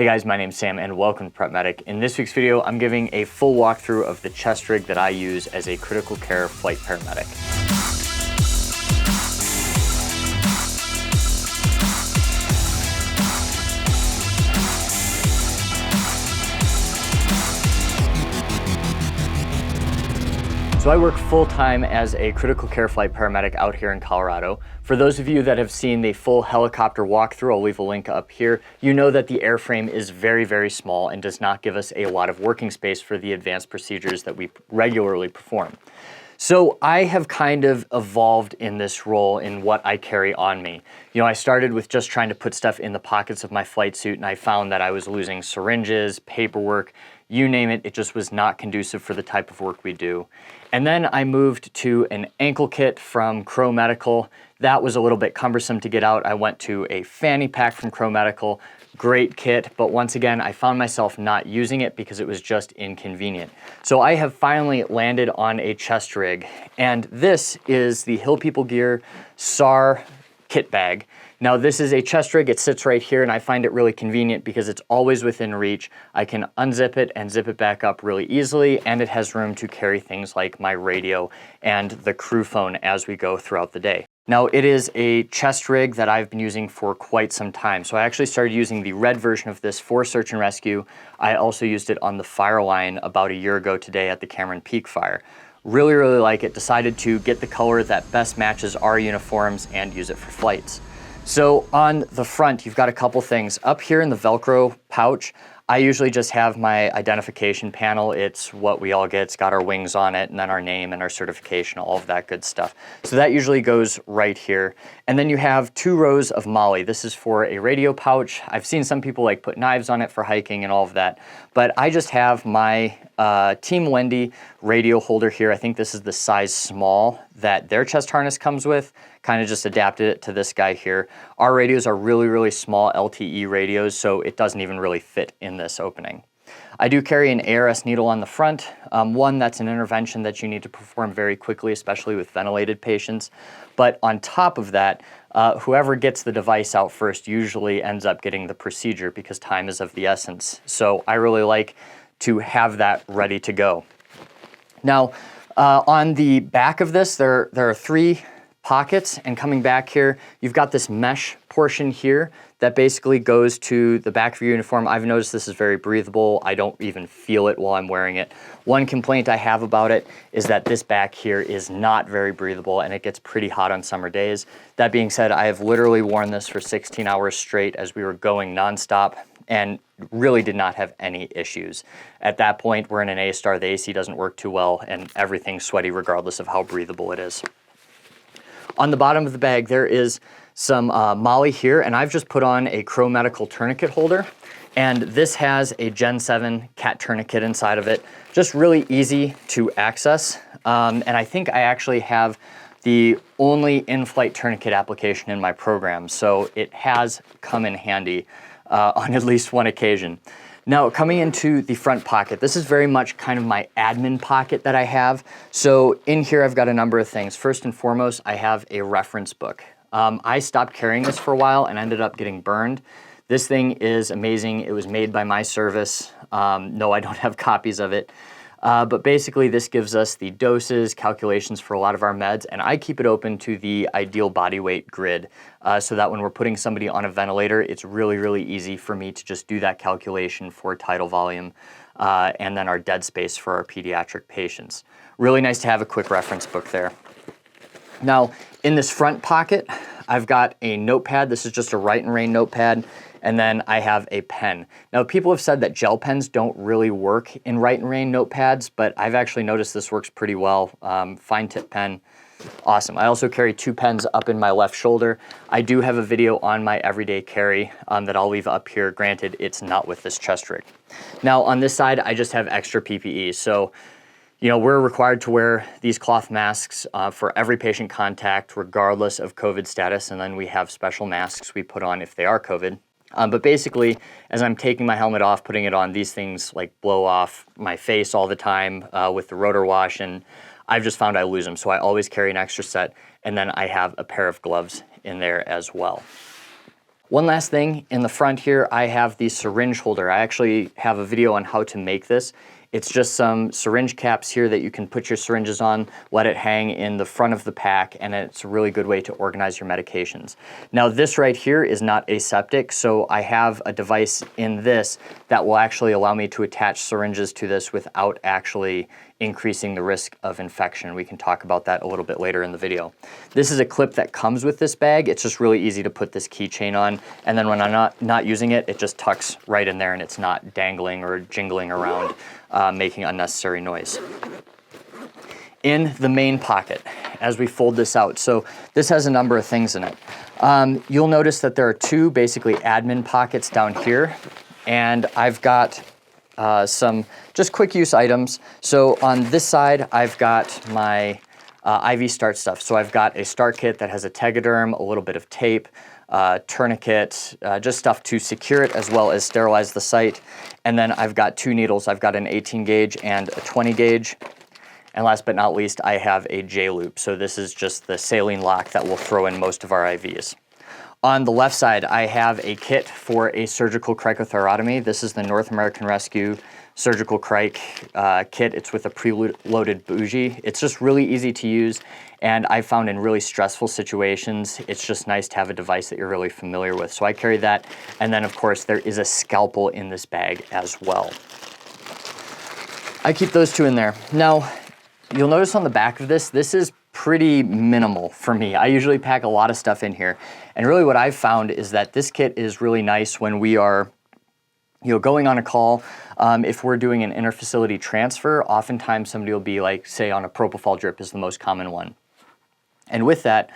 Hey guys, my name's Sam and welcome to Prep Medic. In this week's video, I'm giving a full walkthrough of the chest rig that I use as a critical care flight paramedic. So I work full-time as a critical care flight paramedic out here in Colorado. For those of you that have seen the full helicopter walkthrough, I'll leave a link up here, you know that the airframe is very, very small and does not give us a lot of working space for the advanced procedures that we regularly perform. So I have kind of evolved in this role in what I carry on me. You know, I started with just trying to put stuff in the pockets of my flight suit, and I found that I was losing syringes, paperwork, you name it, it just was not conducive for the type of work we do. And then I moved to an ankle kit from Crow Medical. That was a little bit cumbersome to get out. I went to a fanny pack from Crow Medical. Great kit, but once again, I found myself not using it because it was just inconvenient. So I have finally landed on a chest rig, and this is the Hill People Gear SAR kit bag. Now this is a chest rig, it sits right here, and I find it really convenient because it's always within reach. I can unzip it and zip it back up really easily, and it has room to carry things like my radio and the crew phone as we go throughout the day. Now it is a chest rig that I've been using for quite some time. So I actually started using the red version of this for search and rescue. I also used it on the fire line about a year ago today at the Cameron Peak fire. Really, really like it. Decided to get the color that best matches our uniforms and use it for flights. So on the front, you've got a couple things. Up here in the Velcro pouch, I usually just have my identification panel. It's what we all get. It's got our wings on it and then our name and our certification, all of that good stuff. So that usually goes right here. And then you have 2 rows of MOLLE. This is for a radio pouch. I've seen some people like put knives on it for hiking and all of that, but I just have my Team Wendy radio holder here. I think this is the size small that their chest harness comes with. Kind of just adapted it to this guy here. Our radios are really, really small LTE radios, so it doesn't even really fit in this opening. I do carry an ARS needle on the front. One, that's an intervention that you need to perform very quickly, especially with ventilated patients. But on top of that, whoever gets the device out first usually ends up getting the procedure because time is of the essence. So I really like to have that ready to go. Now, on the back of this, there are 3 pockets, and coming back here, you've got this mesh portion here that basically goes to the back of your uniform. I've noticed this is very breathable. I don't even feel it while I'm wearing it. One complaint I have about it is that this back here is not very breathable and it gets pretty hot on summer days. That being said, I have literally worn this for 16 hours straight as we were going nonstop and really did not have any issues. At that point, we're in an AStar, the AC doesn't work too well and everything's sweaty regardless of how breathable it is. On the bottom of the bag, there is some MOLLE here, and I've just put on a Crow Medical tourniquet holder, and this has a Gen 7 cat tourniquet inside of it. Just really easy to access, and I think I actually have the only in-flight tourniquet application in my program, so it has come in handy on at least one occasion. Now, coming into the front pocket, this is very much kind of my admin pocket that I have. So in here, I've got a number of things. First and foremost, I have a reference book. I stopped carrying this for a while and ended up getting burned. This thing is amazing. It was made by my service. No, I don't have copies of it. But basically, this gives us the doses, calculations for a lot of our meds, and I keep it open to the ideal body weight grid so that when we're putting somebody on a ventilator, it's really, really easy for me to just do that calculation for tidal volume and then our dead space for our pediatric patients. Really nice to have a quick reference book there. Now, in this front pocket, I've got a notepad. This is just a Write and Rain notepad. And then I have a pen. Now, people have said that gel pens don't really work in Write and Rain notepads, but I've actually noticed this works pretty well. Fine tip pen, awesome. I also carry 2 pens up in my left shoulder. I do have a video on my everyday carry that I'll leave up here. Granted, it's not with this chest rig. Now, on this side, I just have extra PPE. So, you know, we're required to wear these cloth masks for every patient contact, regardless of COVID status, and then we have special masks we put on if they are COVID. But basically, as I'm taking my helmet off, putting it on, these things like blow off my face all the time with the rotor wash, and I've just found I lose them. So I always carry an extra set, and then I have a pair of gloves in there as well. One last thing, in the front here, I have the syringe holder. I actually have a video on how to make this. It's just some syringe caps here that you can put your syringes on, let it hang in the front of the pack, and it's a really good way to organize your medications. Now this right here is not aseptic, so I have a device in this that will actually allow me to attach syringes to this without actually increasing the risk of infection. We can talk about that a little bit later in the video. This is a clip that comes with this bag. It's just really easy to put this keychain on, and then when I'm not using it, it just tucks right in there and it's not dangling or jingling around, making unnecessary noise. In the main pocket, as we fold this out, so this has a number of things in it. You'll notice that there are two basically admin pockets down here, and I've got some just quick use items. So on this side, I've got my IV start stuff. So I've got a start kit that has a tegaderm, a little bit of tape, tourniquet, just stuff to secure it as well as sterilize the site. And then I've got two needles. I've got an 18 gauge and a 20 gauge. And last but not least, I have a J-loop. So this is just the saline lock that we'll throw in most of our IVs. On the left side, I have a kit for a surgical cricothyrotomy. This is the North American Rescue surgical cric kit. It's with a preloaded bougie. It's just really easy to use, and I found in really stressful situations, it's just nice to have a device that you're really familiar with. So I carry that, and then of course there is a scalpel in this bag as well. I keep those two in there. Now, you'll notice on the back of this is pretty minimal for me. I usually pack a lot of stuff in here. And really what I've found is that this kit is really nice when we are going on a call. If we're doing an interfacility transfer, oftentimes somebody will be like, say on a propofol drip is the most common one. And with that,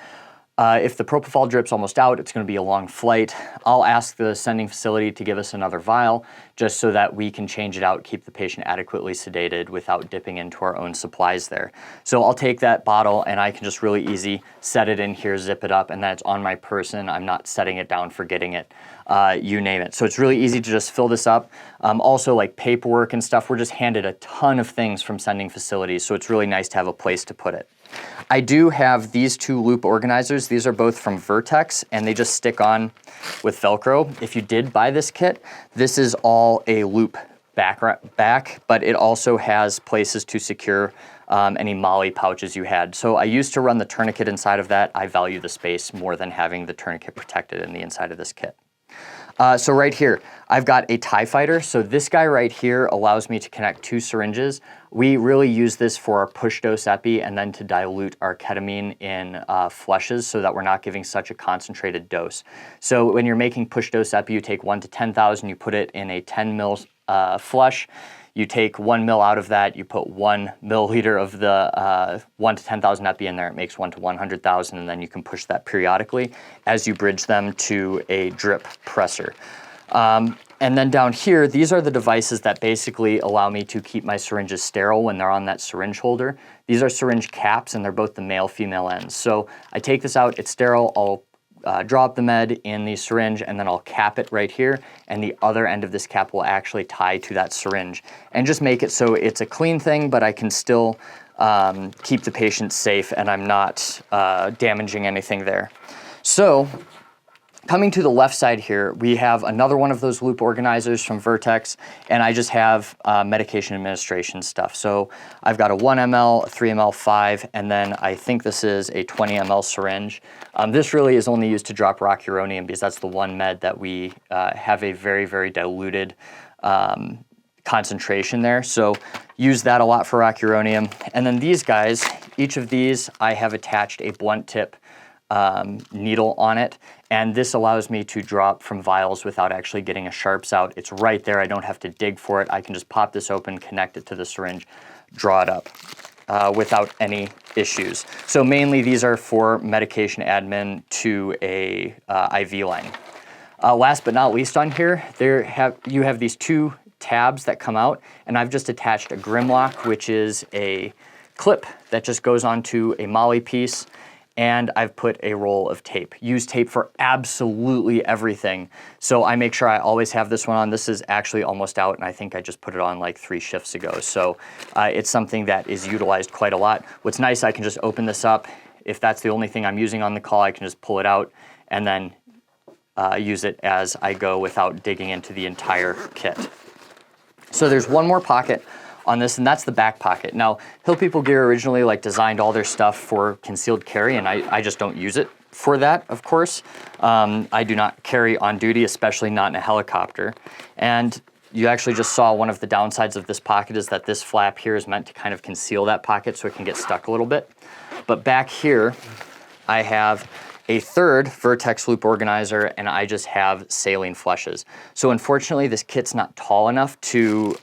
if the propofol drip's almost out, it's going to be a long flight. I'll ask the sending facility to give us another vial just so that we can change it out, keep the patient adequately sedated without dipping into our own supplies there. So I'll take that bottle and I can just really easy set it in here, zip it up, and that's on my person. I'm not setting it down, forgetting it, you name it. So it's really easy to just fill this up. Also like paperwork and stuff, we're just handed a ton of things from sending facilities, so it's really nice to have a place to put it. I do have these two loop organizers. These are both from Vertex, and they just stick on with Velcro. If you did buy this kit, this is all a loop back, but it also has places to secure any MOLLE pouches you had. So I used to run the tourniquet inside of that. I value the space more than having the tourniquet protected in the inside of this kit. So right here, I've got a TIE Fighter. So this guy right here allows me to connect two syringes. We really use this for our push dose epi and then to dilute our ketamine in flushes so that we're not giving such a concentrated dose. So when you're making push dose epi, you take 1 to 10,000, you put it in a 10 mil flush. You take 1 mil out of that, you put 1 milliliter of the 1 to 10,000 epi in there, it makes 1 to 100,000, and then you can push that periodically as you bridge them to a drip presser. And then down here, these are the devices that basically allow me to keep my syringes sterile when they're on that syringe holder. These are syringe caps, and they're both the male-female ends. So I take this out, it's sterile, I'll drop the med in the syringe, and then I'll cap it right here, and the other end of this cap will actually tie to that syringe and just make it so it's a clean thing, but I can still keep the patient safe and I'm not damaging anything there. So coming to the left side here, we have another one of those loop organizers from Vertex, and I just have medication administration stuff. So I've got a 1 ml, a 3 ml, 5, and then I think this is a 20 ml syringe. This really is only used to drop rocuronium because that's the one med that we have a very, very diluted concentration there. So use that a lot for rocuronium. And then these guys, each of these, I have attached a blunt tip needle on it, and this allows me to drop from vials without actually getting a sharps out. It's right there, I don't have to dig for it. I can just pop this open, connect it to the syringe, draw it up without any issues. So mainly these are for medication admin to a IV line. Last but not least on here, you have these two tabs that come out, and I've just attached a Grimlock, which is a clip that just goes onto a MOLLE piece, and I've put a roll of tape. Use tape for absolutely everything. So I make sure I always have this one on. This is actually almost out, and I think I just put it on like 3 shifts ago. So it's something that is utilized quite a lot. What's nice, I can just open this up. If that's the only thing I'm using on the call, I can just pull it out and then use it as I go without digging into the entire kit. So there's one more pocket on this, and that's the back pocket. Now, Hill People Gear originally designed all their stuff for concealed carry, and I just don't use it for that, of course. I do not carry on duty, especially not in a helicopter. And you actually just saw one of the downsides of this pocket is that this flap here is meant to kind of conceal that pocket so it can get stuck a little bit. But back here, I have a third Vertex loop organizer, and I just have saline flushes. So unfortunately, this kit's not tall enough to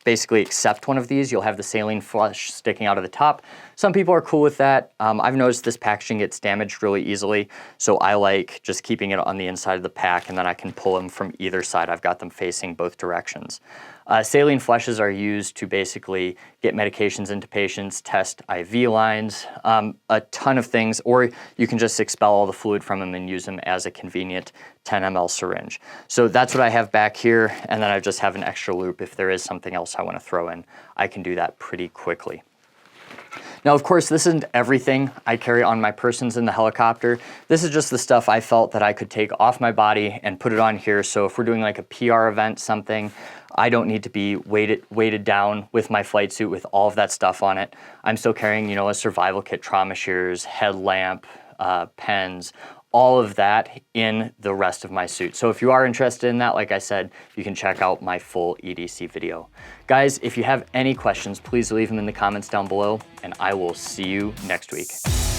basically accept one of these. You'll have the saline flush sticking out of the top. Some people are cool with that. I've noticed this packaging gets damaged really easily, so I like just keeping it on the inside of the pack, and then I can pull them from either side. I've got them facing both directions. Saline flushes are used to basically get medications into patients, test IV lines, a ton of things, or you can just expel all the fluid from them and use them as a convenient 10 ml syringe. So that's what I have back here, and then I just have an extra loop. If there is something else I want to throw in, I can do that pretty quickly. Now, of course, this isn't everything I carry on my persons in the helicopter. This is just the stuff I felt that I could take off my body and put it on here. So if we're doing like a PR event, something, I don't need to be weighted down with my flight suit with all of that stuff on it. I'm still carrying, a survival kit, trauma shears, headlamp, pens, all of that in the rest of my suit. So if you are interested in that, like I said, you can check out my full EDC video. Guys, if you have any questions, please leave them in the comments down below, and I will see you next week.